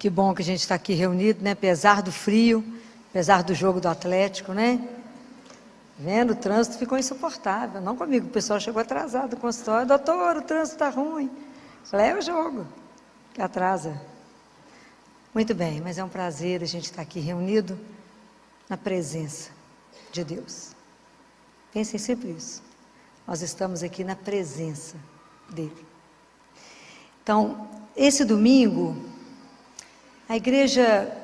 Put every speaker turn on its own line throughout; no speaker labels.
Que bom que a gente está aqui reunido, né? Apesar do frio, apesar do jogo do Atlético, né? Vendo, o trânsito ficou insuportável. Não comigo, o pessoal chegou atrasado do consultório. Doutor, o trânsito está ruim. Falei, é o jogo que atrasa. Muito bem, mas é um prazer a gente estar aqui reunido na presença de Deus. Pensem sempre isso. Nós estamos aqui na presença dEle. Então, esse domingo, a igreja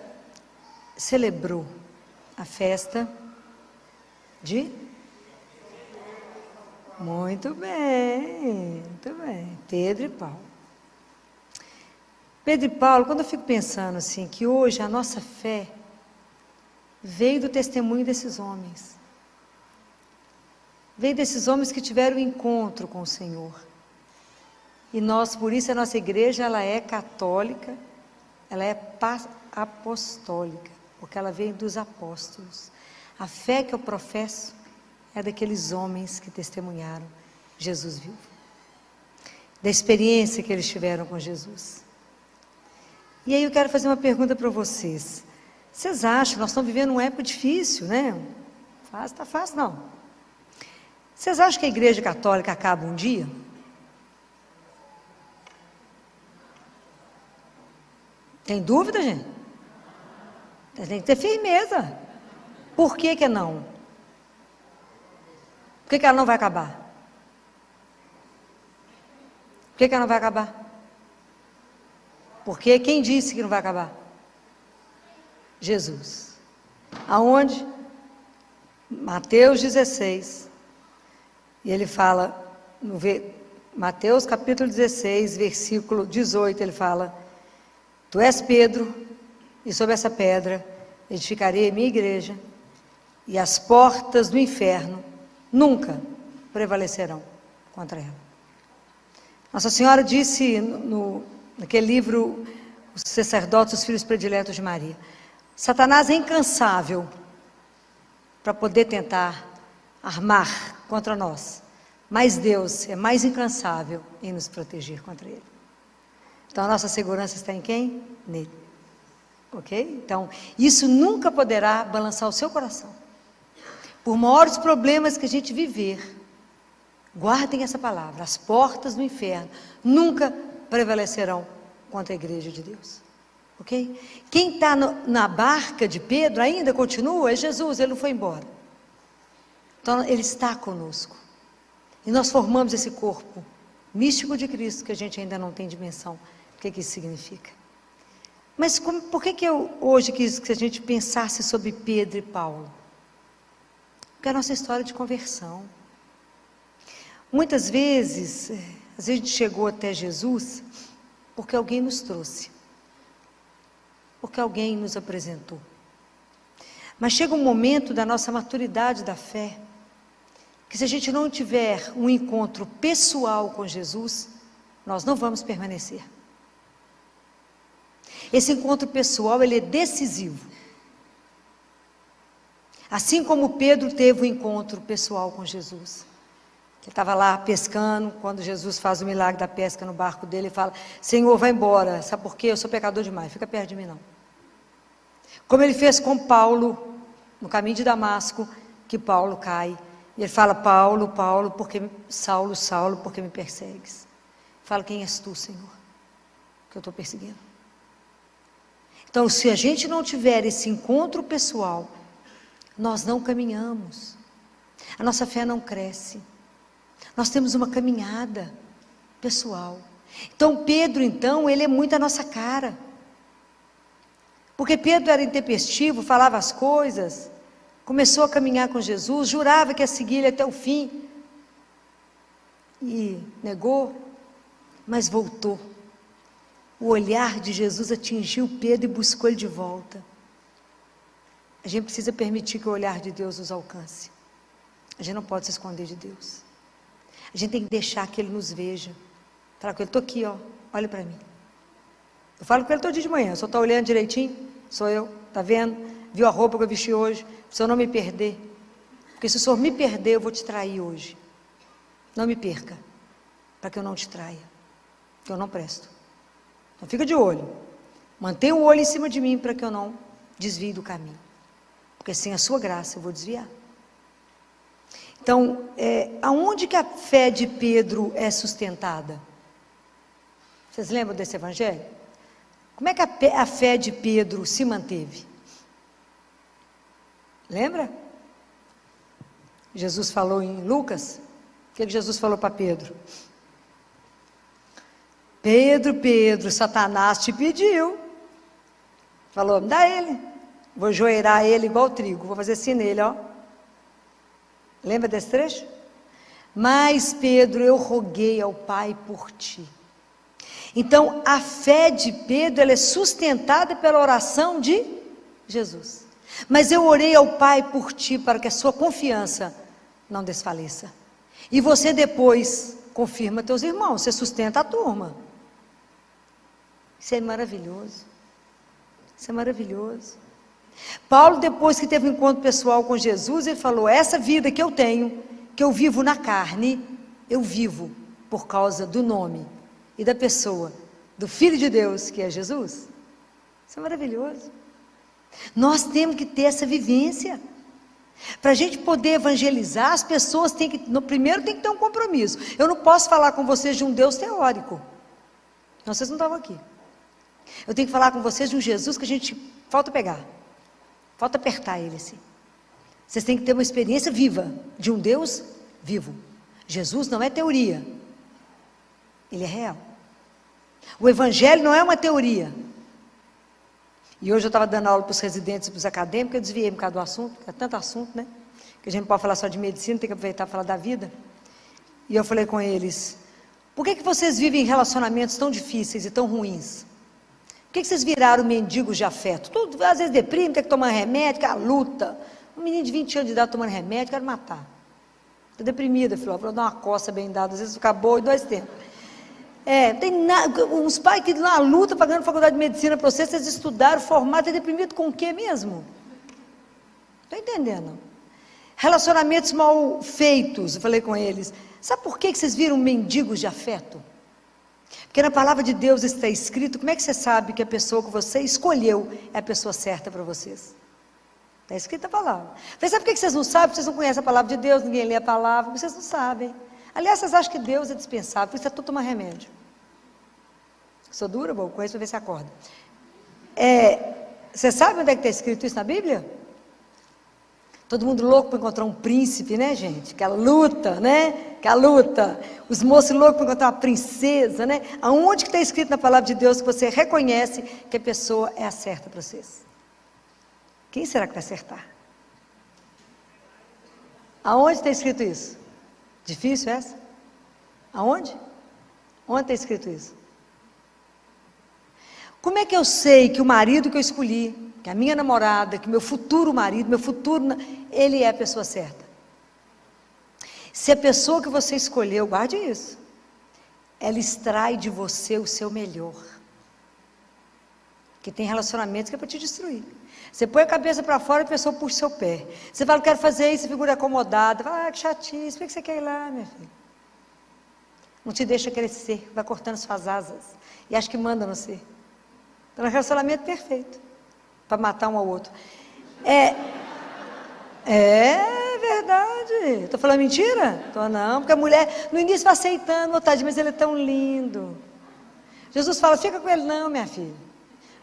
celebrou a festa de... Muito bem, Pedro e Paulo. Pedro e Paulo, quando eu fico pensando assim, que hoje a nossa fé veio do testemunho desses homens. Veio desses homens que tiveram um encontro com o Senhor. E nós, por isso, a nossa igreja, ela é católica, ela é apostólica, porque ela veio dos apóstolos. A fé que eu professo é daqueles homens que testemunharam Jesus vivo. Da experiência que eles tiveram com Jesus. E aí eu quero fazer uma pergunta para vocês. Vocês acham, nós estamos vivendo uma época difícil, né? Está fácil, não. Vocês acham que a igreja católica acaba um dia? Tem dúvida, gente? Tem que ter firmeza. Por que que não? Por que que ela não vai acabar? Por que que ela não vai acabar? Porque quem disse que não vai acabar? Jesus. Aonde? Mateus 16. E ele fala, Mateus capítulo 16, versículo 18, ele fala: Tu és Pedro, e sobre essa pedra edificarei a minha igreja, e as portas do inferno nunca prevalecerão contra ela. Nossa Senhora disse naquele livro, Os Sacerdotes, os Filhos Prediletos de Maria, Satanás é incansável para poder tentar armar contra nós, mas Deus é mais incansável em nos proteger contra ele. Então a nossa segurança está em quem? Nele. Ok? Então, isso nunca poderá balançar o seu coração. Por maiores problemas que a gente viver, guardem essa palavra: as portas do inferno nunca prevalecerão contra a igreja de Deus. Ok? Quem está na barca de Pedro ainda continua, é Jesus, ele não foi embora. Então, ele está conosco. E nós formamos esse corpo místico de Cristo, que a gente ainda não tem dimensão do que isso significa. Mas por que eu hoje quis que a gente pensasse sobre Pedro e Paulo? Porque é a nossa história de conversão. Muitas vezes, a gente chegou até Jesus porque alguém nos trouxe. Porque alguém nos apresentou. Mas chega um momento da nossa maturidade da fé, que se a gente não tiver um encontro pessoal com Jesus, nós não vamos permanecer. Esse encontro pessoal, ele é decisivo. Assim como Pedro teve um encontro pessoal com Jesus. Ele estava lá pescando, quando Jesus faz o milagre da pesca no barco dele, ele fala: Senhor, vai embora, sabe por quê? Eu sou pecador demais, fica perto de mim não. Como ele fez com Paulo, no caminho de Damasco, que Paulo cai, e ele fala: Paulo, Paulo, Saulo, Saulo, por que me persegues? Fala: quem és tu, Senhor, que eu estou perseguindo? Então, se a gente não tiver esse encontro pessoal, nós não caminhamos, a nossa fé não cresce. Nós temos uma caminhada pessoal. Então Pedro, ele é muito a nossa cara. Porque Pedro era intempestivo, falava as coisas, começou a caminhar com Jesus, jurava que ia seguir ele até o fim. E negou, mas voltou. O olhar de Jesus atingiu Pedro e buscou ele de volta. A gente precisa permitir que o olhar de Deus nos alcance. A gente não pode se esconder de Deus. A gente tem que deixar que Ele nos veja. Falar com Ele: estou aqui, ó, olha para mim. Eu falo com Ele todo dia de manhã: o senhor está olhando direitinho? Sou eu, está vendo? Viu a roupa que eu vesti hoje? Para o senhor não me perder. Porque se o senhor me perder, eu vou te trair hoje. Não me perca, para que eu não te traia. Que eu não presto. Então fica de olho. Mantenha o olho em cima de mim para que eu não desvie do caminho. Porque sem a sua graça eu vou desviar. Então, aonde que a fé de Pedro é sustentada? Vocês lembram desse evangelho? Como é que a fé de Pedro se manteve? Lembra? Jesus falou em Lucas. O que Jesus falou para Pedro? Pedro, Pedro, Satanás te pediu. Falou, me dá ele. Vou joeirar ele igual trigo. Vou fazer assim nele, ó. Lembra desse trecho? Mas Pedro, eu roguei ao Pai por ti. Então, a fé de Pedro, ela é sustentada pela oração de Jesus. Mas eu orei ao Pai por ti, para que a sua confiança não desfaleça. E você depois confirma teus irmãos, você sustenta a turma. Isso é maravilhoso. Isso é maravilhoso. Paulo, depois que teve um encontro pessoal com Jesus, ele falou, essa vida que eu tenho, que eu vivo na carne, eu vivo por causa do nome e da pessoa, do Filho de Deus, que é Jesus. Isso é maravilhoso. Nós temos que ter essa vivência. Para a gente poder evangelizar, as pessoas têm que, primeiro tem que ter um compromisso. Eu não posso falar com vocês de um Deus teórico. Não, vocês não estavam aqui. Eu tenho que falar com vocês de um Jesus que a gente falta pegar. Falta apertar ele assim. Vocês têm que ter uma experiência viva, de um Deus vivo. Jesus não é teoria. Ele é real. O Evangelho não é uma teoria. E hoje eu estava dando aula para os residentes e para os acadêmicos, eu desviei um bocado do assunto, porque é tanto assunto, né? Que a gente não pode falar só de medicina, tem que aproveitar para falar da vida. E eu falei com eles, por que vocês vivem relacionamentos tão difíceis e tão ruins? Por que vocês viraram mendigos de afeto? Tudo, às vezes deprime, tem que tomar remédio, que é a luta. Um menino de 20 anos de idade tomando remédio, quero matar. Estou deprimida, filho, vou dar uma coça bem dada, às vezes fica boa em 2 tempos. Tem uns pais que lá lutam, pagando faculdade de medicina para vocês estudaram, formaram, está deprimido com o quê mesmo? Estou entendendo. Relacionamentos mal feitos, eu falei com eles, sabe por que vocês viram mendigos de afeto? Porque na palavra de Deus está escrito, como é que você sabe que a pessoa que você escolheu é a pessoa certa para vocês? Está escrita a palavra. Mas sabe por que vocês não sabem? Porque vocês não conhecem a palavra de Deus, ninguém lê a palavra, vocês não sabem. Aliás, vocês acham que Deus é dispensável, por isso é tudo tomar remédio. Sou dura, vou com isso para ver se acorda. Você sabe onde é que está escrito isso na Bíblia? Todo mundo louco para encontrar um príncipe, né, gente? Aquela luta, né? Aquela luta. Os moços loucos para encontrar uma princesa, né? Aonde que está escrito na palavra de Deus que você reconhece que a pessoa é a certa para vocês? Quem será que vai acertar? Aonde está escrito isso? Difícil essa? Aonde? Onde está escrito isso? Como é que eu sei que o marido que eu escolhi, que a minha namorada, que meu futuro marido, ele é a pessoa certa? Se a pessoa que você escolheu, guarde isso, ela extrai de você o seu melhor. Porque tem relacionamentos que é para te destruir. Você põe a cabeça para fora e a pessoa puxa o seu pé. Você fala, quero fazer isso, figura acomodada. Fala, que chatice, por que você quer ir lá, minha filha? Não te deixa crescer, vai cortando suas asas. E acha que manda no ser. Então, é um relacionamento perfeito. Para matar um ao outro. É verdade. Estou falando mentira? Estou não, porque a mulher, no início vai aceitando, tadinho, mas ele é tão lindo. Jesus fala, fica com ele não, minha filha.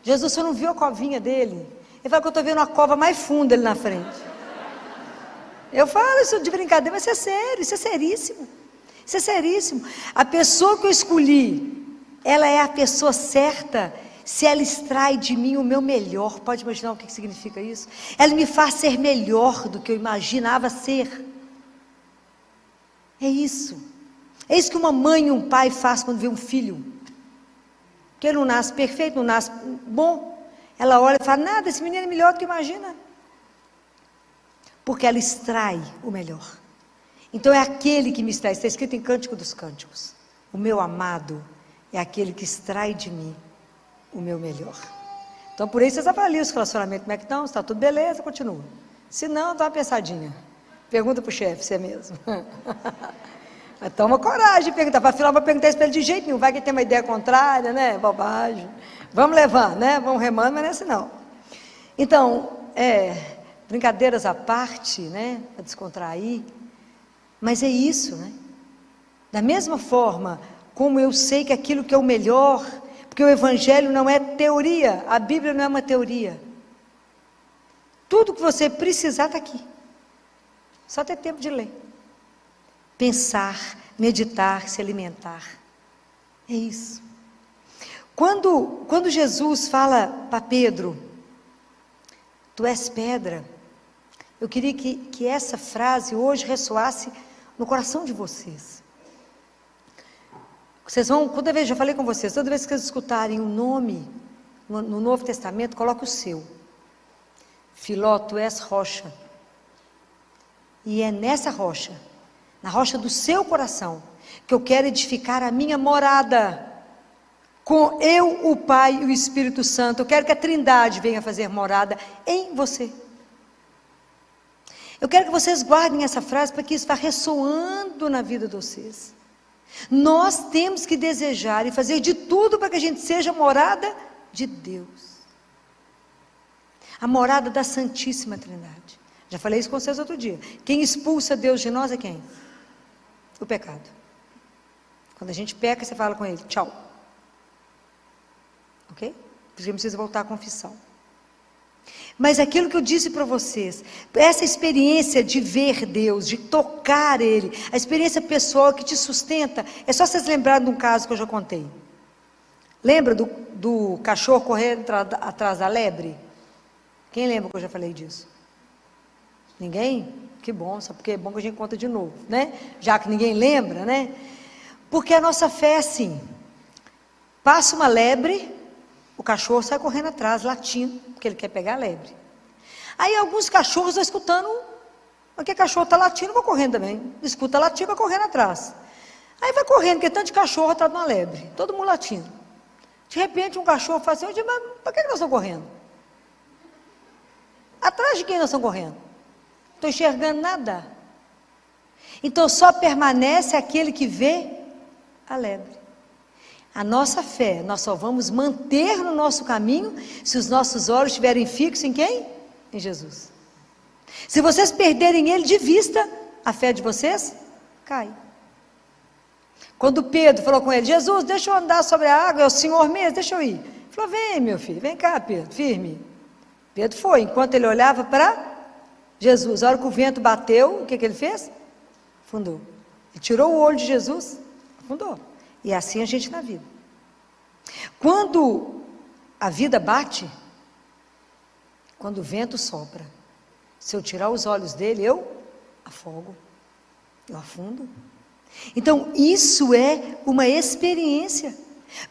Jesus, você não viu a covinha dele? Ele fala que eu estou vendo uma cova mais funda ali na frente. Eu falo isso de brincadeira, mas isso é sério, isso é seríssimo. Isso é seríssimo. A pessoa que eu escolhi, ela é a pessoa certa, se ela extrai de mim o meu melhor. Pode imaginar o que significa isso? Ela me faz ser melhor do que eu imaginava ser. É isso. É isso que uma mãe e um pai faz quando vê um filho. Que ele não nasce perfeito, não nasce bom. Ela olha e fala, nada, esse menino é melhor do que imagina. Porque ela extrai o melhor. Então é aquele que me extrai, está escrito em Cântico dos Cânticos. O meu amado é aquele que extrai de mim o meu melhor. Então por isso vocês avaliam os relacionamentos, como é que estão? Está tudo beleza, continua. Se não, dá uma pensadinha. Pergunta para o chefe, se é mesmo. Mas toma coragem de perguntar. Afinal, vou perguntar isso para ele de jeito nenhum. Vai que tem uma ideia contrária, né? Bobagem. Vamos levando, né? Vamos remando, mas não é assim não. Então, brincadeiras à parte, né? Para descontrair. Mas é isso, né? Da mesma forma como eu sei que aquilo que é o melhor, porque o Evangelho não é teoria, a Bíblia não é uma teoria. Tudo que você precisar está aqui. Só ter tempo de ler. Pensar, meditar, se alimentar. É isso. Quando Jesus fala para Pedro, tu és pedra, eu queria que essa frase hoje ressoasse no coração de vocês. Vocês vão, toda vez, já falei com vocês, toda vez que vocês escutarem um nome no Novo Testamento, coloca o seu. Filó, tu és rocha. E é nessa rocha, na rocha do seu coração, que eu quero edificar a minha morada. Com eu, o Pai e o Espírito Santo. Eu quero que a Trindade venha fazer morada em você. Eu quero que vocês guardem essa frase para que isso vá ressoando na vida de vocês. Nós temos que desejar e fazer de tudo para que a gente seja morada de Deus. A morada da Santíssima Trindade. Já falei isso com vocês outro dia. Quem expulsa Deus de nós é quem? O pecado. Quando a gente peca, você fala com ele, tchau. Ok? Porque precisa voltar à confissão. Mas aquilo que eu disse para vocês, essa experiência de ver Deus, de tocar Ele, a experiência pessoal que te sustenta, é só vocês lembrarem de um caso que eu já contei. Lembra do cachorro correndo atrás da lebre? Quem lembra que eu já falei disso? Ninguém? Que bom, só porque é bom que a gente conta de novo, né? Já que ninguém lembra, né? Porque a nossa fé é assim, passa uma lebre, o cachorro sai correndo atrás, latindo, porque ele quer pegar a lebre. Aí alguns cachorros estão escutando, porque cachorro está latindo, vai correndo também. Escuta latir, vai correndo atrás. Aí vai correndo, porque tanto de cachorro atrás de uma lebre, todo mundo latindo. De repente um cachorro fala assim, mas para que nós estamos correndo? Atrás de quem nós estamos correndo? Não estou enxergando nada. Então só permanece aquele que vê a lebre. A nossa fé, nós só vamos manter no nosso caminho se os nossos olhos estiverem fixos em quem? Em Jesus. Se vocês perderem Ele de vista, a fé de vocês cai. Quando Pedro falou com ele, Jesus, deixa eu andar sobre a água, é o Senhor mesmo, deixa eu ir. Ele falou, vem meu filho, vem cá Pedro, firme. Pedro foi, enquanto ele olhava para Jesus, a hora que o vento bateu, o que ele fez? Afundou. Ele tirou o olho de Jesus, afundou. E é assim a gente na vida. Quando a vida bate, quando o vento sopra, se eu tirar os olhos dele, eu afogo, eu afundo. Então isso é uma experiência,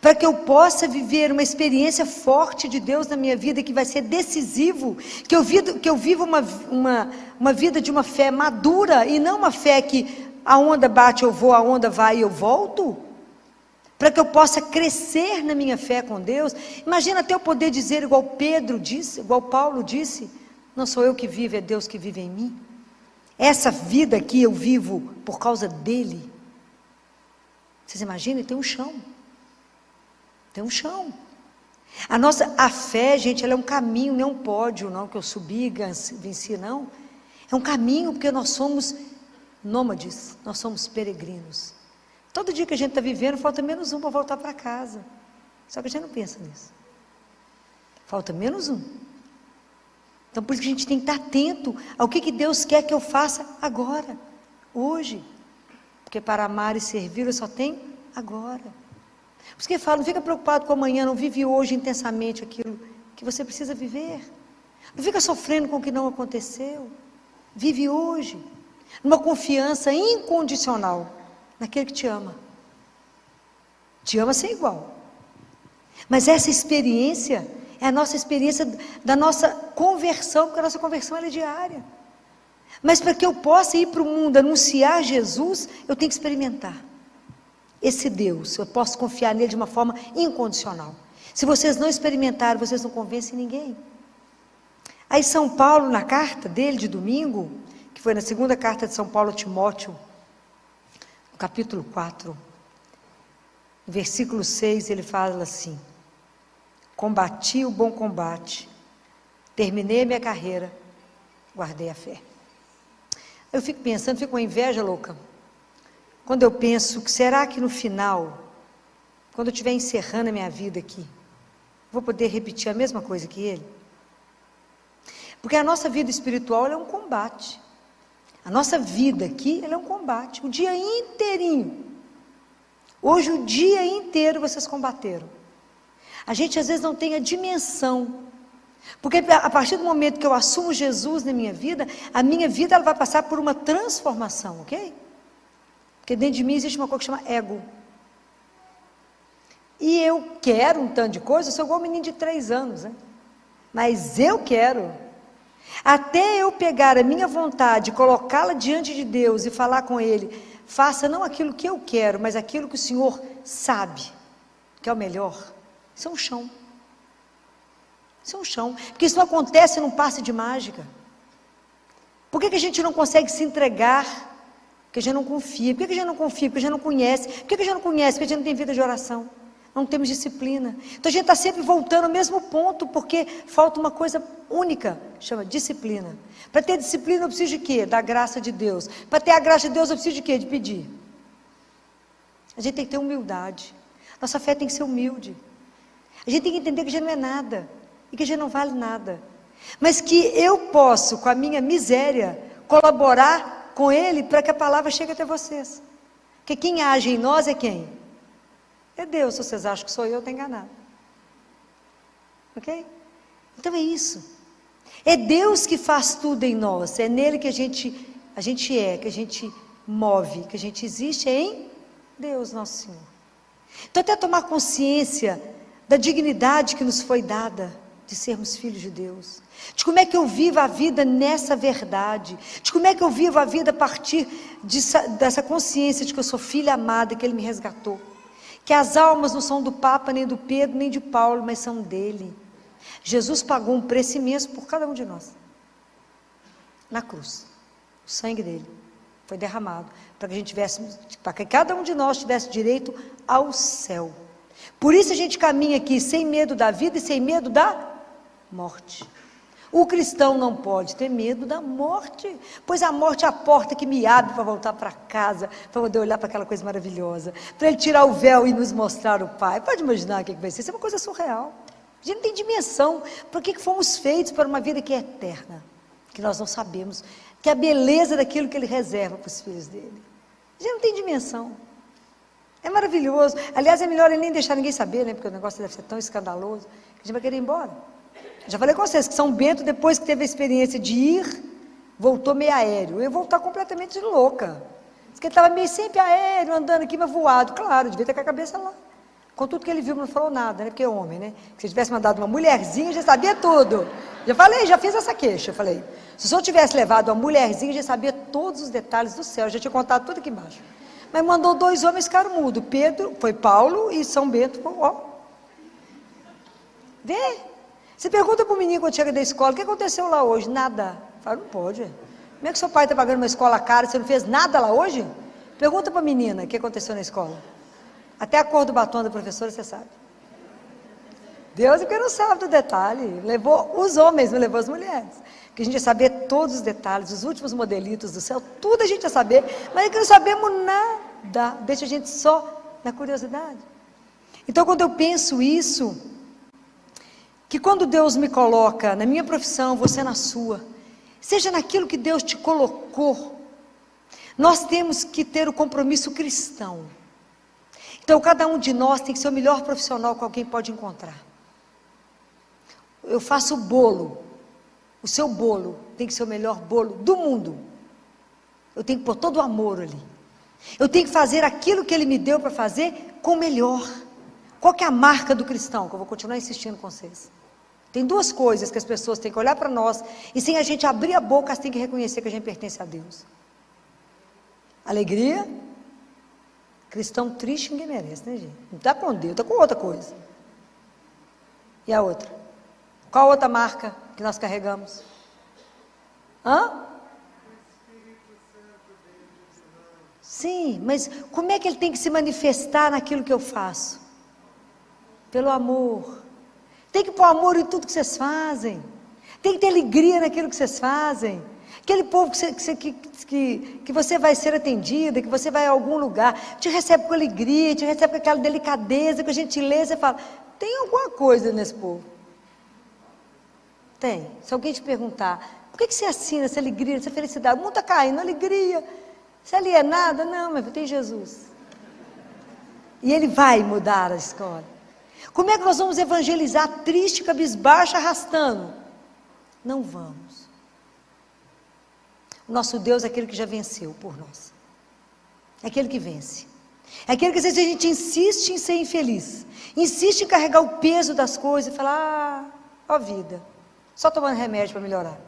para que eu possa viver uma experiência forte de Deus na minha vida, que vai ser decisivo, que eu viva uma vida de uma fé madura, e não uma fé que a onda bate eu vou, a onda vai e eu volto, para que eu possa crescer na minha fé com Deus. Imagina até eu poder dizer igual Pedro disse, igual Paulo disse, não sou eu que vivo, é Deus que vive em mim. Essa vida aqui eu vivo por causa dele. Vocês imaginam? Tem um chão. Tem um chão. A fé, gente, ela é um caminho, não é um pódio, não, que eu subi e venci, não. É um caminho, porque nós somos nômades, nós somos peregrinos. Todo dia que a gente está vivendo, falta menos um para voltar para casa. Só que a gente não pensa nisso. Falta menos um. Então, por isso que a gente tem que estar atento ao que Deus quer que eu faça agora, hoje. Porque para amar e servir, eu só tenho agora. Por isso que fala, não fica preocupado com amanhã, não vive hoje intensamente aquilo que você precisa viver. Não fica sofrendo com o que não aconteceu. Vive hoje, numa confiança incondicional naquele que te ama. Te ama sem igual. Mas essa experiência é a nossa experiência da nossa conversão, porque a nossa conversão ela é diária. Mas para que eu possa ir para o mundo anunciar Jesus, eu tenho que experimentar esse Deus. Eu posso confiar nele de uma forma incondicional. Se vocês não experimentarem, vocês não convencem ninguém. Aí São Paulo, na carta dele de domingo, que foi na segunda carta de São Paulo a Timóteo, no capítulo 4, no versículo 6, ele fala assim: combati o bom combate, terminei a minha carreira, guardei a fé. Eu fico pensando, fico com inveja louca, quando eu penso que será que no final, quando eu estiver encerrando a minha vida aqui, vou poder repetir a mesma coisa que ele? Porque a nossa vida espiritual é um combate. A nossa vida aqui, ela é um combate, o dia inteirinho. Hoje o dia inteiro vocês combateram. A gente às vezes não tem a dimensão, porque a partir do momento que eu assumo Jesus na minha vida, a minha vida ela vai passar por uma transformação, ok? Porque dentro de mim existe uma coisa que chama ego. E eu quero um tanto de coisa, eu sou igual um menino de 3 anos, né? Mas eu quero. Até eu pegar a minha vontade, colocá-la diante de Deus e falar com Ele, faça não aquilo que eu quero, mas aquilo que o Senhor sabe, que é o melhor. Isso é um chão. Isso é um chão. Porque isso não acontece num passe de mágica. Por que a gente não consegue se entregar? Porque a gente não confia. Por que a gente não confia? Porque a gente não conhece. Por que a gente não conhece? Porque a gente não tem vida de oração. Não temos disciplina. Então a gente está sempre voltando ao mesmo ponto, porque falta uma coisa única, chama disciplina. Para ter disciplina eu preciso de quê? Da graça de Deus. Para ter a graça de Deus eu preciso de quê? De pedir. A gente tem que ter humildade. Nossa fé tem que ser humilde. A gente tem que entender que a gente não é nada, e que a gente não vale nada. Mas que eu posso, com a minha miséria, colaborar com Ele para que a palavra chegue até vocês. Porque quem age em nós é quem? É Deus. Se vocês acham que sou eu estou enganado. Ok? Então é isso. É Deus que faz tudo em nós. É nele que a gente é, que a gente move, que a gente existe, é em Deus, nosso Senhor. Então até tomar consciência da dignidade que nos foi dada de sermos filhos de Deus, de como é que eu vivo a vida nessa verdade, de como é que eu vivo a vida a partir dessa consciência de que eu sou filha amada, que Ele me resgatou, que as almas não são do Papa, nem do Pedro, nem de Paulo, mas são dele. Jesus pagou um preço imenso por cada um de nós, na cruz. O sangue dele foi derramado para que cada um de nós tivesse direito ao céu. Por isso a gente caminha aqui sem medo da vida e sem medo da morte. O cristão não pode ter medo da morte, pois a morte é a porta que me abre para voltar para casa, para poder olhar para aquela coisa maravilhosa, para Ele tirar o véu e nos mostrar o Pai. Pode imaginar o que vai ser? Isso é uma coisa surreal. A gente não tem dimensão para que fomos feitos para uma vida que é eterna, que nós não sabemos, que é a beleza daquilo que Ele reserva para os filhos dele. A gente não tem dimensão. É maravilhoso. Aliás, é melhor Ele nem deixar ninguém saber, né? Porque o negócio deve ser tão escandaloso que a gente vai querer ir embora. Já falei com vocês que São Bento, depois que teve a experiência de ir, voltou meio aéreo. Eu ia voltar completamente louca. Diz que ele estava meio sempre aéreo, andando aqui, mas voado. Claro, devia estar com a cabeça lá. Com tudo que ele viu, não falou nada, né? Porque é homem, né? Que se tivesse mandado uma mulherzinha, já sabia tudo. Já falei, já fiz essa queixa. Eu falei, se o senhor tivesse levado uma mulherzinha, já sabia todos os detalhes do céu. Já tinha contado tudo aqui embaixo. Mas mandou 2 homens, ficaram mudos. Pedro, foi Paulo, e São Bento, ó. Vê. Você pergunta para o menino quando chega da escola, o que aconteceu lá hoje? Nada. Fala, não pode. Como é que seu pai está pagando uma escola cara, você não fez nada lá hoje? Pergunta para a menina o que aconteceu na escola. Até a cor do batom da professora você sabe. Deus é que não sabe do detalhe. Levou os homens, não levou as mulheres. Que a gente ia saber todos os detalhes, os últimos modelitos do céu, tudo a gente ia saber, mas é que não sabemos nada. Deixa a gente só na curiosidade. Então, quando eu penso isso, que quando Deus me coloca na minha profissão, você na sua, seja naquilo que Deus te colocou, nós temos que ter o compromisso cristão. Então, cada um de nós tem que ser o melhor profissional que alguém pode encontrar. Eu faço bolo. O seu bolo tem que ser o melhor bolo do mundo. Eu tenho que pôr todo o amor ali. Eu tenho que fazer aquilo que Ele me deu para fazer com o melhor. Qual que é a marca do cristão? Que eu vou continuar insistindo com vocês. Tem 2 coisas que as pessoas têm que olhar para nós, e sem a gente abrir a boca, elas têm que reconhecer que a gente pertence a Deus. Alegria. Cristão triste ninguém merece, né, gente? Não está com Deus, está com outra coisa. E a outra? Qual a outra marca que nós carregamos? Sim, mas como é que ele tem que se manifestar naquilo que eu faço? Pelo amor. Tem que pôr amor em tudo que vocês fazem. Tem que ter alegria naquilo que vocês fazem. Aquele povo que você vai ser atendida, que você vai a algum lugar, te recebe com alegria, te recebe com aquela delicadeza, com gentileza, e fala, tem alguma coisa nesse povo? Tem. Se alguém te perguntar, por que você assina essa alegria, essa felicidade? O mundo está caindo, alegria. Você ali é nada? Não, mas tem Jesus. E Ele vai mudar a história. Como é que nós vamos evangelizar triste, cabisbaixo, arrastando? Não vamos. O nosso Deus é aquele que já venceu por nós. É aquele que vence. É aquele que às vezes a gente insiste em ser infeliz. Insiste em carregar o peso das coisas e falar, ó vida, só tomando remédio para melhorar.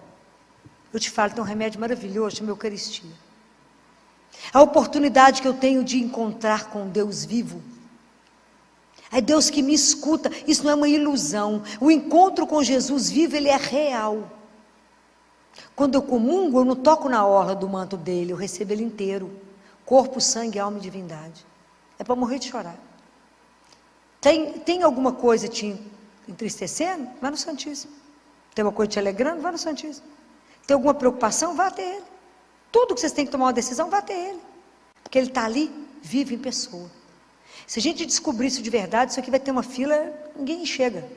Eu te falo, tem um remédio maravilhoso, chama Eucaristia. A oportunidade que eu tenho de encontrar com Deus vivo. É Deus que me escuta, isso não é uma ilusão. O encontro com Jesus vivo, ele é real. Quando eu comungo, eu não toco na orla do manto dele, eu recebo ele inteiro. Corpo, sangue, alma e divindade. É para morrer de chorar. Tem alguma coisa te entristecendo? Vá no Santíssimo. Tem alguma coisa te alegrando? Vá no Santíssimo. Tem alguma preocupação? Vá até ele. Tudo que vocês têm que tomar uma decisão, vá até ele. Porque ele está ali, vive em pessoa. Se a gente descobrir isso de verdade, isso aqui vai ter uma fila, ninguém chega.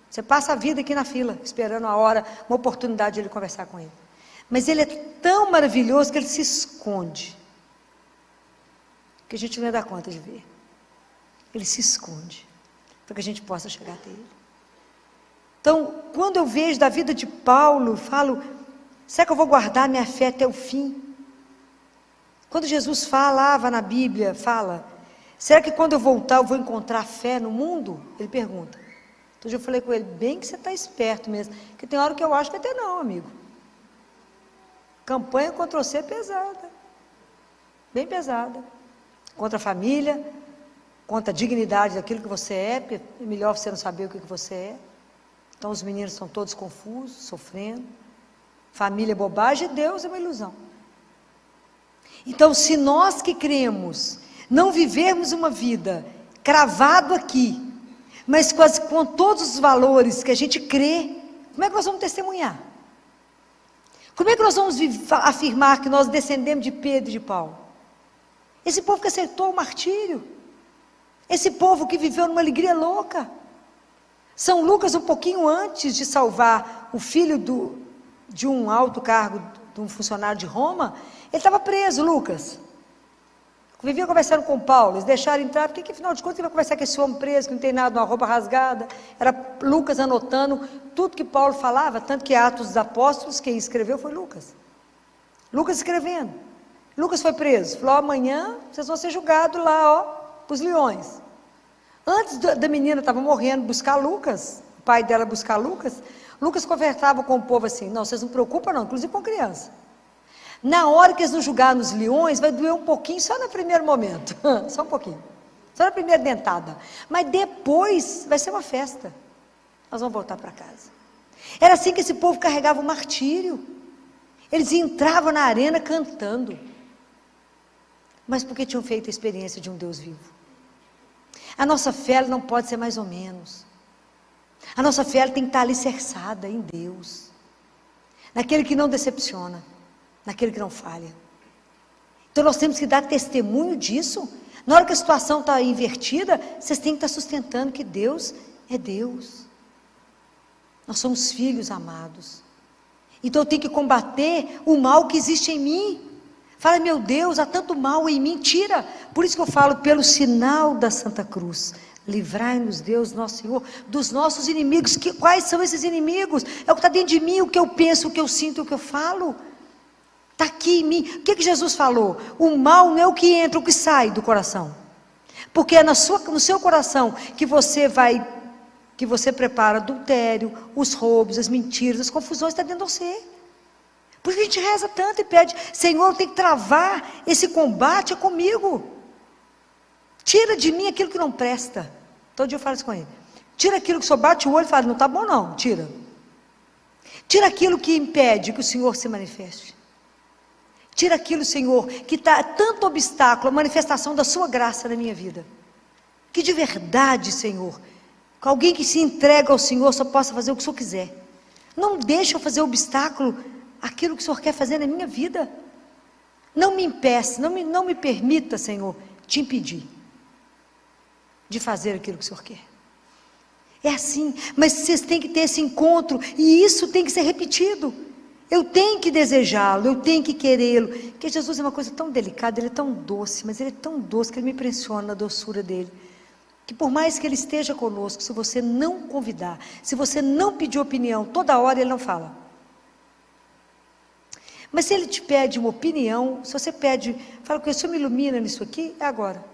Você passa a vida aqui na fila, esperando a hora, uma oportunidade de ele conversar com ele. Mas ele é tão maravilhoso que ele se esconde. Que a gente não ia dar conta de ver. Ele se esconde, para que a gente possa chegar até ele. Então, quando eu vejo da vida de Paulo, falo, será que eu vou guardar minha fé até o fim? Quando Jesus falava na Bíblia, fala, será que quando eu voltar eu vou encontrar fé no mundo? Ele pergunta. Então eu falei com ele, bem que você está esperto mesmo, porque tem hora que eu acho que até não, amigo. Campanha contra você é pesada, bem pesada. Contra a família, contra a dignidade daquilo que você é, porque é melhor você não saber o que você é. Então os meninos estão todos confusos, sofrendo. Família é bobagem, Deus é uma ilusão. Então se nós que cremos, não vivermos uma vida cravado aqui, mas com todos os valores que a gente crê, como é que nós vamos testemunhar? Como é que nós vamos afirmar que nós descendemos de Pedro e de Paulo? Esse povo que aceitou o martírio, esse povo que viveu numa alegria louca. São Lucas, um pouquinho antes de salvar o filho de um alto cargo, de um funcionário de Roma, ele estava preso, Lucas. Vivia conversando com Paulo, eles deixaram entrar, porque afinal de contas ele vai conversar com esse homem preso, que não tem nada, uma roupa rasgada. Era Lucas anotando tudo que Paulo falava, tanto que Atos dos Apóstolos, quem escreveu foi Lucas. Lucas escrevendo. Lucas foi preso, falou, amanhã vocês vão ser julgados lá, para os leões. Antes da menina estava morrendo, buscar Lucas, o pai dela buscar Lucas, Lucas conversava com o povo assim, não, vocês não preocupam não, inclusive com criança. Na hora que eles nos julgarem nos leões, vai doer um pouquinho, só no primeiro momento, só um pouquinho, só na primeira dentada, mas depois vai ser uma festa, nós vamos voltar para casa. Era assim que esse povo carregava o martírio, eles entravam na arena cantando, mas porque tinham feito a experiência de um Deus vivo. A nossa fé não pode ser mais ou menos, a nossa fé tem que estar alicerçada em Deus, naquele que não decepciona, naquele que não falha. Então nós temos que dar testemunho disso. Na hora que a situação está invertida, vocês têm que estar sustentando que Deus é Deus. Nós somos filhos amados. Então eu tenho que combater o mal que existe em mim. Fala, meu Deus, há tanto mal em mim, tira. Por isso que eu falo, pelo sinal da Santa Cruz, livrai-nos, Deus, nosso Senhor, dos nossos inimigos. Quais são esses inimigos? É o que está dentro de mim, o que eu penso, o que eu sinto, o que eu falo. Está aqui em mim. O que Jesus falou? O mal não é o que entra, o que sai do coração. Porque é no seu coração que você prepara adultério, os roubos, as mentiras, as confusões, está dentro de você. Por isso a gente reza tanto e pede, Senhor, tem que travar esse combate comigo. Tira de mim aquilo que não presta. Todo dia eu falo isso com ele. Tira aquilo que só bate o olho e fala, não está bom não, tira. Tira aquilo que impede que o Senhor se manifeste. Tira aquilo, Senhor, que está tanto obstáculo, a manifestação da sua graça na minha vida. Que de verdade, Senhor, que alguém que se entrega ao Senhor só possa fazer o que o Senhor quiser. Não deixa eu fazer obstáculo àquilo que o Senhor quer fazer na minha vida. Não me impeça, não me permita, Senhor, te impedir de fazer aquilo que o Senhor quer. É assim, mas vocês têm que ter esse encontro, e isso tem que ser repetido. Eu tenho que desejá-lo, eu tenho que querê-lo. Porque Jesus é uma coisa tão delicada, ele é tão doce, mas ele é tão doce que ele me impressiona na doçura dele. Que por mais que ele esteja conosco, se você não convidar, se você não pedir opinião, toda hora ele não fala. Mas se ele te pede uma opinião, se você pede, fala com ele, o Senhor me ilumina nisso aqui, é agora.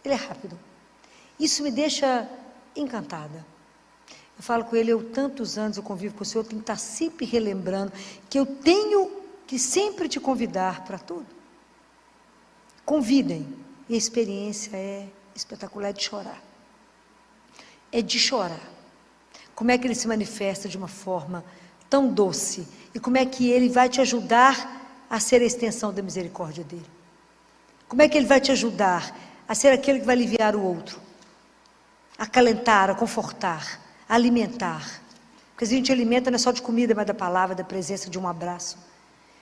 Ele é rápido. Isso me deixa encantada. Eu falo com ele, tantos anos eu convivo com o Senhor, eu tenho que estar sempre relembrando que eu tenho que sempre te convidar para tudo. Convidem. E a experiência é espetacular, é de chorar. É de chorar. Como é que ele se manifesta de uma forma tão doce? E como é que ele vai te ajudar a ser a extensão da misericórdia dele? Como é que ele vai te ajudar a ser aquele que vai aliviar o outro? A acalentar, a confortar, a alimentar. Porque a gente alimenta não é só de comida, mas da palavra, da presença, de um abraço.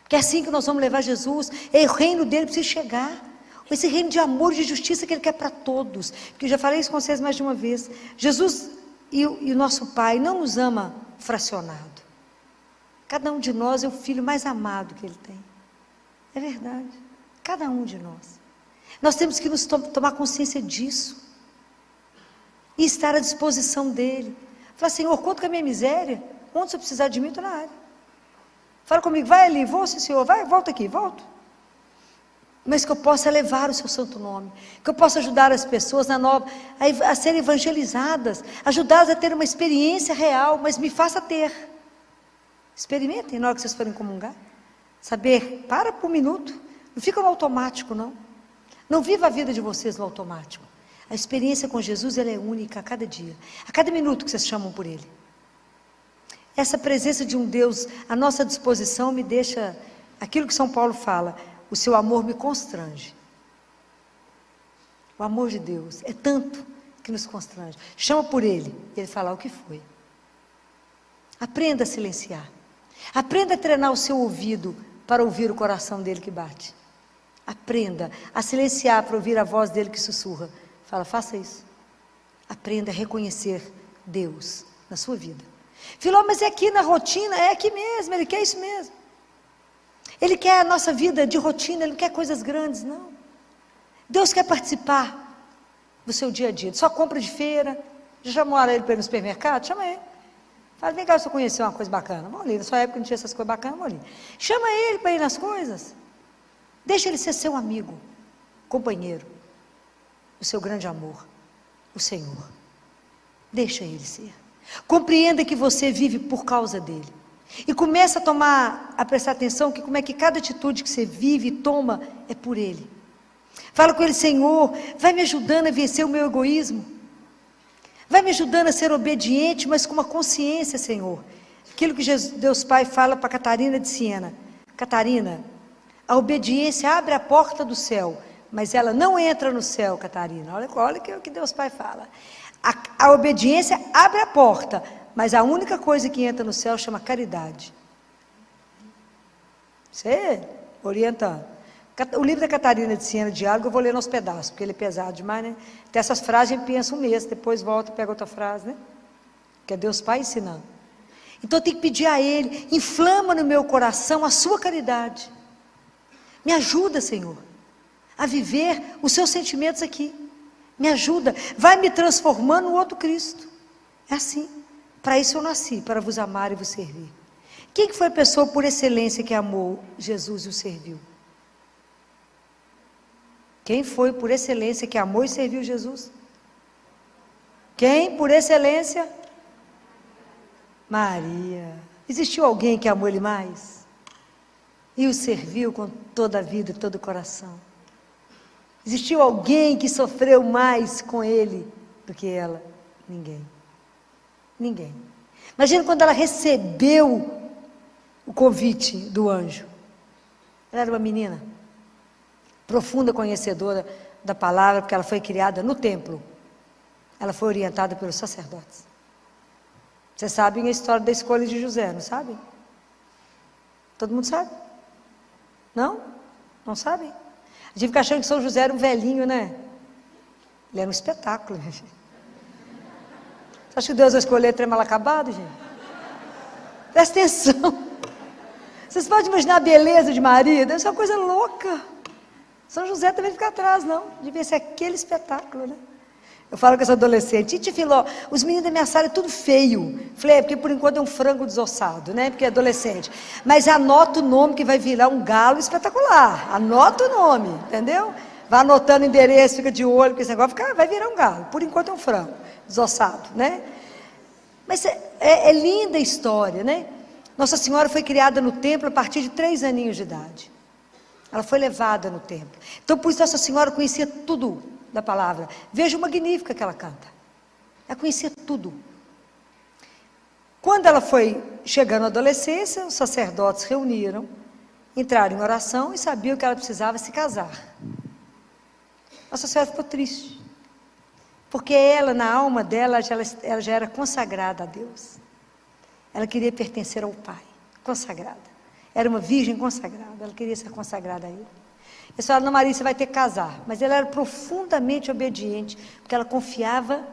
Porque é assim que nós vamos levar Jesus. É o reino dele precisa chegar. Esse reino de amor e de justiça que ele quer para todos. Porque eu já falei isso com vocês mais de uma vez. Jesus e o nosso Pai não nos ama fracionado. Cada um de nós é o filho mais amado que ele tem. É verdade. Cada um de nós. Nós temos que nos tomar consciência disso. E estar à disposição dele. Falar, Senhor, conta com a minha miséria. Onde você precisar de mim, estou na área. Fala comigo, vai ali, vou, sim, Senhor, vai, volta aqui, volto. Mas que eu possa levar o seu santo nome. Que eu possa ajudar as pessoas a serem evangelizadas. Ajudá-las a ter uma experiência real, mas me faça ter. Experimentem na hora que vocês forem comungar. Saber, para por um minuto. Não fica no automático, não. Não viva a vida de vocês no automático. A experiência com Jesus, ela é única a cada dia. A cada minuto que vocês chamam por Ele. Essa presença de um Deus à nossa disposição me deixa... Aquilo que São Paulo fala, o seu amor me constrange. O amor de Deus é tanto que nos constrange. Chama por Ele, e Ele fala o que foi. Aprenda a silenciar. Aprenda a treinar o seu ouvido para ouvir o coração dele que bate. Aprenda a silenciar para ouvir a voz dele que sussurra. Fala, faça isso. Aprenda a reconhecer Deus na sua vida. Filó, mas é aqui na rotina, é aqui mesmo, ele quer isso mesmo. Ele quer a nossa vida de rotina, ele não quer coisas grandes, não. Deus quer participar do seu dia a dia, só compra de feira. Já chamou ele para ir no supermercado? Chama ele. Fala, vem cá, você conheceu uma coisa bacana. Vamos ali, na sua época não tinha essas coisas bacanas, vamos ali. Chama ele para ir nas coisas. Deixa ele ser seu amigo, companheiro, o seu grande amor, o Senhor. Deixa ele ser. Compreenda que você vive por causa dele. E começa a prestar atenção que como é que cada atitude que você vive e toma é por ele. Fala com ele, Senhor, vai me ajudando a vencer o meu egoísmo. Vai me ajudando a ser obediente, mas com uma consciência, Senhor. Aquilo que Deus Pai fala para Catarina de Siena. Catarina, a obediência abre a porta do céu, mas ela não entra no céu, Catarina. Olha o que Deus Pai fala. A obediência abre a porta, mas a única coisa que entra no céu chama caridade. Você orientando. O livro da Catarina de Siena, Diálogo, eu vou ler nos pedaços, porque ele é pesado demais, né? Tem essas frases, a gente pensa um mês, depois volta e pega outra frase, né? Que é Deus Pai ensinando. Então eu tenho que pedir a Ele, inflama no meu coração a sua caridade. Me ajuda, Senhor, a viver os seus sentimentos aqui. Me ajuda, vai me transformando no outro Cristo. É assim. Para isso eu nasci, para vos amar e vos servir. Quem que foi a pessoa por excelência que amou Jesus e o serviu? Quem foi por excelência que amou e serviu Jesus? Quem por excelência? Maria. Existiu alguém que amou ele mais? E o serviu com toda a vida e todo o coração? Existiu alguém que sofreu mais com ele do que ela? Ninguém. Ninguém. Imagina quando ela recebeu o convite do anjo. Ela era uma menina profunda conhecedora da palavra, porque ela foi criada no templo. Ela foi orientada pelos sacerdotes. Vocês sabem a história da escolha de José, não sabem? Todo mundo sabe? Não? Não sabem? A gente fica achando que São José era um velhinho, né? Ele era um espetáculo, gente. Você acha que Deus vai escolher trem mal acabado, gente? Presta atenção. Vocês podem imaginar a beleza de Maria? Deve ser uma coisa louca. São José também fica atrás, não. Devia ser aquele espetáculo, né? Eu falo com essa adolescente, Titi Filó, os meninos da minha sala é tudo feio. Falei, porque por enquanto é um frango desossado, né? Porque é adolescente. Mas anota o nome que vai virar um galo espetacular. Anota o nome, entendeu? Vai anotando o endereço, fica de olho, porque esse negócio vai virar um galo. Por enquanto é um frango desossado, né? Mas é linda a história, né? Nossa Senhora foi criada no templo a partir de 3 aninhos de idade. Ela foi levada no templo. Então, por isso, Nossa Senhora conhecia tudo da palavra. Veja o Magnífica que ela canta. Ela conhecia tudo. Quando ela foi chegando à adolescência, os sacerdotes reuniram, entraram em oração e sabiam que ela precisava se casar. Nossa Senhora ficou triste. Porque ela, na alma dela, ela já era consagrada a Deus. Ela queria pertencer ao Pai, consagrada. Era uma virgem consagrada, ela queria ser consagrada a Ele. Eles falaram, não, Maria, você vai ter que casar. Mas ela era profundamente obediente, porque ela confiava,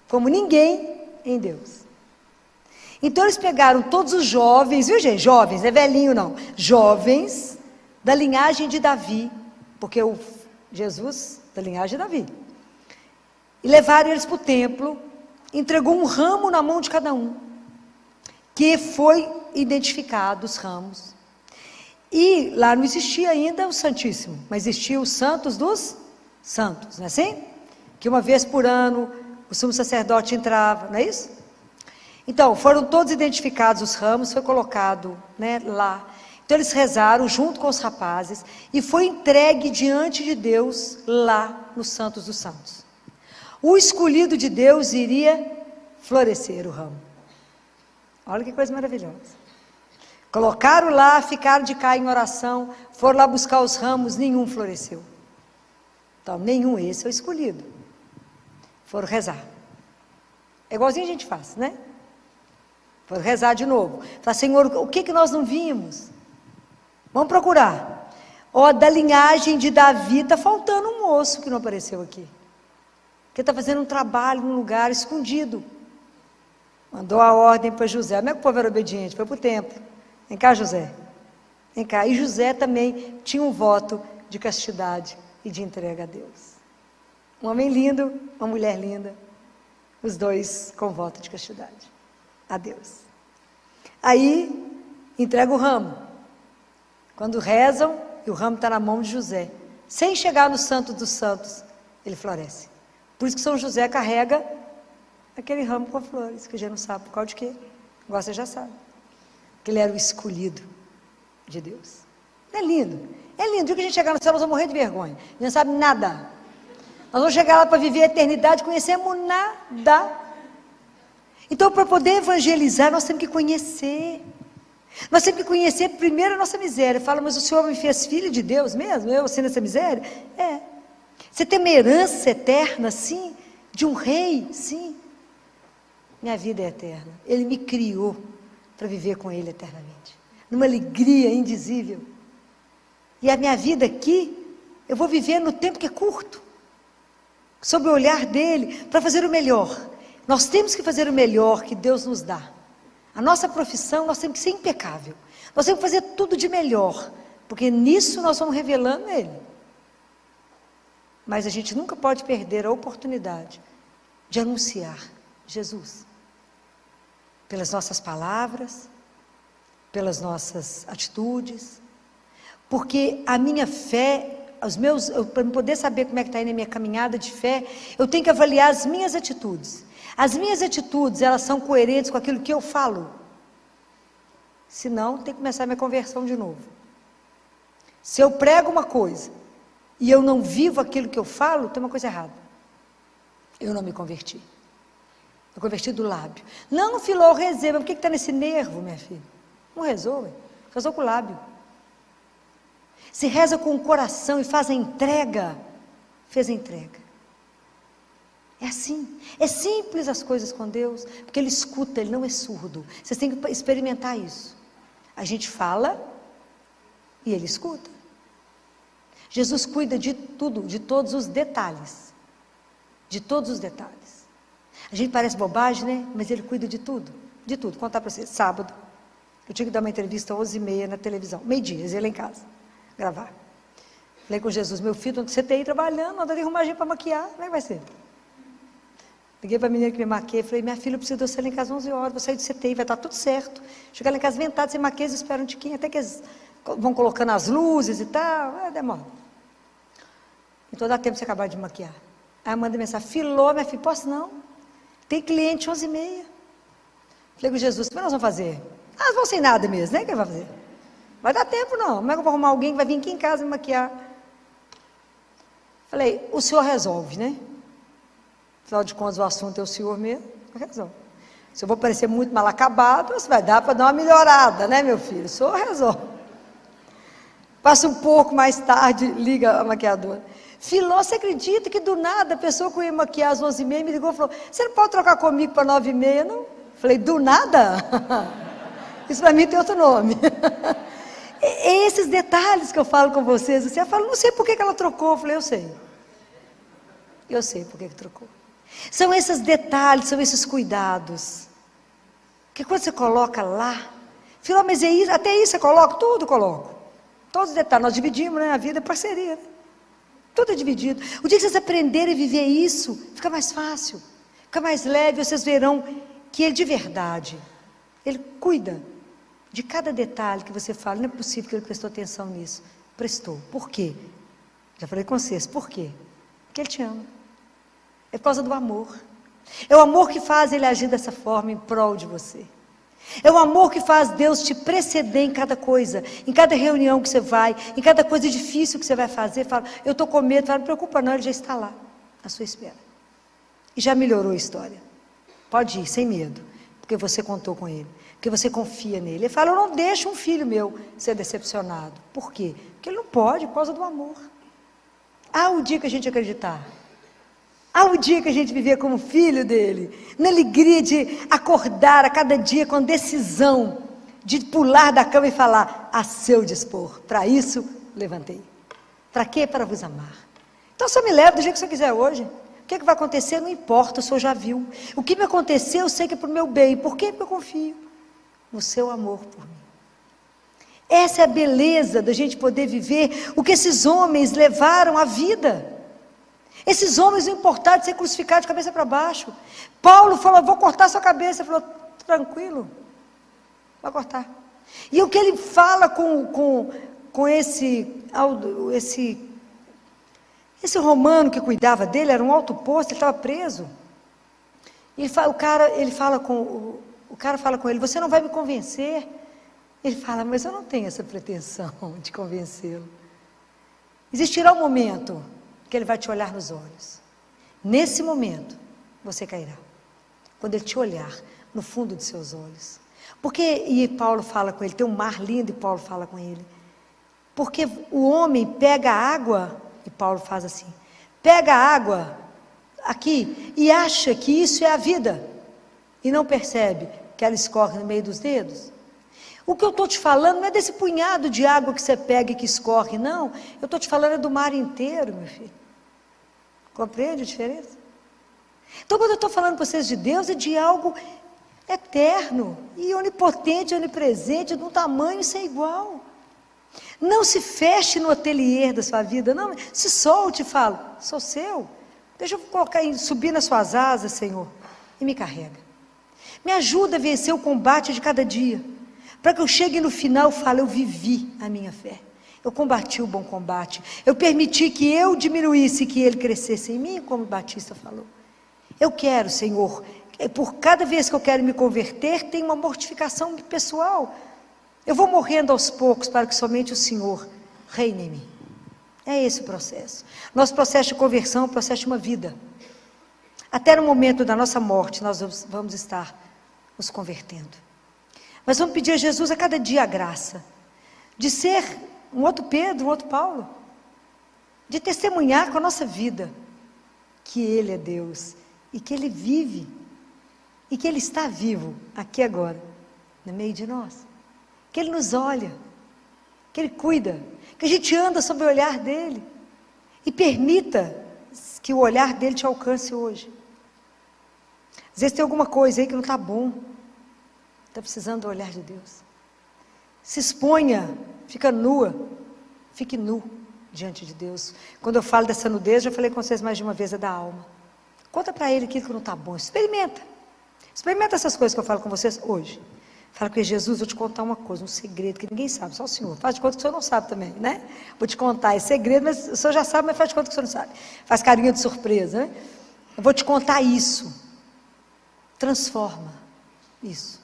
como ninguém, em Deus. Então eles pegaram todos os jovens, viu gente? Jovens, não é velhinho não. Jovens da linhagem de Davi, porque o Jesus da linhagem de Davi. E levaram eles para o templo, entregou um ramo na mão de cada um, que foi identificado os ramos. E lá não existia ainda o Santíssimo, mas existia os Santos dos Santos, não é assim? Que uma vez por ano o sumo sacerdote entrava, não é isso? Então, foram todos identificados os ramos, foi colocado, né, lá. Então eles rezaram junto com os rapazes e foi entregue diante de Deus lá no Santos dos Santos. O escolhido de Deus iria florescer o ramo. Olha que coisa maravilhosa. Colocaram lá, ficaram de cá em oração, foram lá buscar os ramos, nenhum floresceu. Então, nenhum, esse é o escolhido. Foram rezar. É igualzinho a gente faz, né? Foram rezar de novo. Falaram, Senhor, o que nós não vimos? Vamos procurar. Ó, da linhagem de Davi, está faltando um moço que não apareceu aqui. Que está fazendo um trabalho num lugar escondido. Mandou a ordem para José. Como é que o povo era obediente? Foi para o templo. Vem cá, José. Vem cá. E José também tinha um voto de castidade e de entrega a Deus. Um homem lindo, uma mulher linda. Os dois com voto de castidade a Deus. Aí, entrega o ramo. Quando rezam, e o ramo está na mão de José. Sem chegar no Santo dos Santos, ele floresce. Por isso que São José carrega aquele ramo com flores, que a gente não sabe por causa de quê. Agora você já sabe. Que ele era o escolhido de Deus. É lindo. É lindo. O dia que a gente chegar no céu, nós vamos morrer de vergonha. A gente não sabe nada. Nós vamos chegar lá para viver a eternidade, conhecemos nada. Então, para poder evangelizar, nós temos que conhecer. Nós temos que conhecer primeiro a nossa miséria. Fala, mas o Senhor me fez filho de Deus mesmo? Eu sendo essa miséria? É. Você tem uma herança eterna, sim, de um rei, sim. Minha vida é eterna. Ele me criou para viver com Ele eternamente. Numa alegria indizível. E a minha vida aqui, eu vou viver no tempo que é curto. Sob o olhar dEle, para fazer o melhor. Nós temos que fazer o melhor que Deus nos dá. A nossa profissão, nós temos que ser impecável. Nós temos que fazer tudo de melhor. Porque nisso nós vamos revelando Ele. Mas a gente nunca pode perder a oportunidade de anunciar Jesus. Pelas nossas palavras, pelas nossas atitudes. Porque a minha fé, para poder saber como é que está indo a minha caminhada de fé, eu tenho que avaliar as minhas atitudes. As minhas atitudes, elas são coerentes com aquilo que eu falo. Senão, tem que começar a minha conversão de novo. Se eu prego uma coisa e eu não vivo aquilo que eu falo, tem uma coisa errada. Eu não me converti. Eu converti do lábio. Não, Filó, eu rezei, mas por que está nesse nervo, minha filha? Não rezou, rezou com o lábio. se reza com o coração e faz a entrega, fez a entrega. É assim, é simples as coisas com Deus, porque Ele escuta, Ele não é surdo. Vocês têm que experimentar isso. A gente fala e Ele escuta. Jesus cuida de tudo, de todos os detalhes. De todos os detalhes. A gente parece bobagem, né? Mas Ele cuida de tudo. De tudo. Vou contar para vocês. Sábado, eu tinha que dar uma entrevista às 11h30 na televisão. Meio-dia, eles iam lá em casa, gravar. Falei com Jesus, meu filho, você tem aí trabalhando, anda de arrumar gente para maquiar. Como é que vai ser? Liguei para a menina que me maquia e falei, minha filha, eu preciso de você lá em casa às 11 horas, vou sair do CTI, vai estar tudo certo. Chegar lá em casa ventado, sem maquia, eles esperam um tiquinho, até que eles vão colocando as luzes e tal, demora. Então dá tempo de você acabar de maquiar. Aí eu mandei mensagem, Filó, minha filha, posso não? Tem cliente 11h30. Falei com Jesus, o que nós vamos fazer? Ah, vão sem nada mesmo, né? O que vai fazer? Vai dar tempo não, como é que eu vou arrumar alguém que vai vir aqui em casa me maquiar? Falei, o senhor resolve, né? Afinal de contas, o assunto é o senhor mesmo, resolve. Se eu vou parecer muito mal acabado, você vai dar para dar uma melhorada, né, meu filho? O senhor resolve. Passa um pouco mais tarde, liga a maquiadora. Filó, você acredita que do nada a pessoa que eu ia maquiar às 11h30 me ligou e falou, você não pode trocar comigo para 9h30, não? Falei, do nada? Isso para mim tem outro nome. É esses detalhes que eu falo com vocês. Você fala, não sei por que ela trocou. Eu falei, eu sei. Eu sei por que trocou. São esses detalhes, são esses cuidados. Que quando você coloca lá, Filó, mas é isso, até isso você coloca? Tudo coloco. Todos os detalhes, nós dividimos, né? A vida é parceria, né? Tudo é dividido. O dia que vocês aprenderem a viver isso, fica mais fácil, fica mais leve, vocês verão que Ele de verdade, Ele cuida de cada detalhe que você fala. Não é possível que Ele prestou atenção nisso. Prestou. Por quê? Já falei com vocês, por quê? Porque Ele te ama. É por causa do amor. É o amor que faz Ele agir dessa forma em prol de você. É o amor que faz Deus te preceder em cada coisa, em cada reunião que você vai, em cada coisa difícil que você vai fazer. Fala, eu estou com medo, fala, não preocupa não, Ele já está lá, à sua espera. E já melhorou a história. Pode ir, sem medo, porque você contou com Ele, porque você confia nele. Ele fala, eu não deixo um filho meu ser decepcionado. Por quê? Porque Ele não pode, por causa do amor. Há o dia que a gente acreditar. Há o dia que a gente vivia como filho dele, na alegria de acordar a cada dia com decisão, de pular da cama e falar, a seu dispor, para isso levantei. Para quê? Para vos amar. Então só me leva do jeito que você quiser hoje. O que vai acontecer? Não importa, o senhor já viu. O que me aconteceu, eu sei que é para o meu bem. Por quê? Porque eu confio no seu amor por mim. Essa é a beleza da gente poder viver o que esses homens levaram à vida. Esses homens não importaram de ser crucificados de cabeça para baixo. Paulo falou, vou cortar sua cabeça. Ele falou, tranquilo, vai cortar. E o que ele fala com esse romano que cuidava dele, era um alto posto, ele estava preso. E o cara fala com ele, você não vai me convencer? Ele fala, mas eu não tenho essa pretensão de convencê-lo. Existirá um momento que Ele vai te olhar nos olhos. Nesse momento, você cairá. Quando Ele te olhar no fundo de seus olhos. E Paulo fala com ele, tem um mar lindo e Paulo fala com ele. Porque o homem pega a água, e Paulo faz assim, pega a água aqui e acha que isso é a vida. E não percebe que ela escorre no meio dos dedos. O que eu estou te falando não é desse punhado de água que você pega e que escorre, não. Eu estou te falando do mar inteiro, meu filho. Compreende a diferença? Então, quando eu estou falando para vocês de Deus, é de algo eterno, e onipotente, onipresente, de um tamanho sem igual. Não se feche no ateliê da sua vida, não. Se solte e fala, sou seu. Deixa eu subir nas suas asas, Senhor, e me carrega. Me ajuda a vencer o combate de cada dia. Para que eu chegue no final e fale, eu vivi a minha fé. Eu combati o bom combate. Eu permiti que eu diminuísse e que Ele crescesse em mim, como o Batista falou. Eu quero, Senhor, por cada vez que eu quero me converter, tem uma mortificação pessoal. Eu vou morrendo aos poucos para que somente o Senhor reine em mim. É esse o processo. Nosso processo de conversão é um processo de uma vida. Até no momento da nossa morte, nós vamos estar nos convertendo. Mas vamos pedir a Jesus a cada dia a graça de ser um outro Pedro, um outro Paulo, de testemunhar com a nossa vida que Ele é Deus e que Ele vive e que Ele está vivo aqui agora, no meio de nós, que Ele nos olha, que Ele cuida, que a gente anda sob o olhar dEle e permita que o olhar dEle te alcance hoje. Às vezes tem alguma coisa aí que não está bom, está precisando do olhar de Deus. Se exponha, fica nua, fique nu diante de Deus. Quando eu falo dessa nudez, já falei com vocês mais de uma vez, é da alma. Conta para Ele aquilo que não está bom, experimenta essas coisas que eu falo com vocês hoje. Fala com Jesus, vou te contar uma coisa, um segredo que ninguém sabe, só o Senhor. Faz de conta que o Senhor não sabe também, né? Vou te contar esse segredo, mas o Senhor já sabe, mas faz de conta que o Senhor não sabe. Faz carinha de surpresa, né? Eu vou te contar isso. Transforma isso.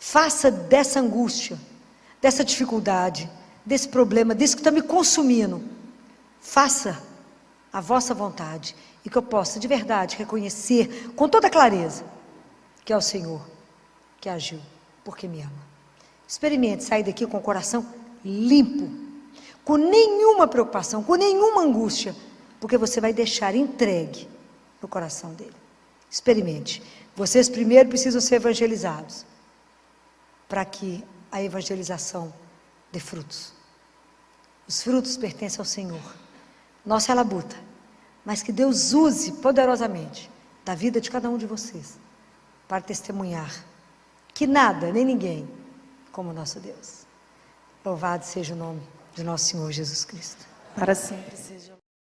Faça dessa angústia, dessa dificuldade, desse problema, disso que está me consumindo, faça a vossa vontade e que eu possa de verdade reconhecer com toda clareza que é o Senhor que agiu porque me ama. Experimente sair daqui com o coração limpo, com nenhuma preocupação, com nenhuma angústia, porque você vai deixar entregue no coração dele. Experimente. Vocês primeiro precisam ser evangelizados para que a evangelização dê frutos. Os frutos pertencem ao Senhor. Nossa é a labuta, mas que Deus use poderosamente da vida de cada um de vocês para testemunhar que nada, nem ninguém, como o nosso Deus. Louvado seja o nome de nosso Senhor Jesus Cristo.
Para sempre seja.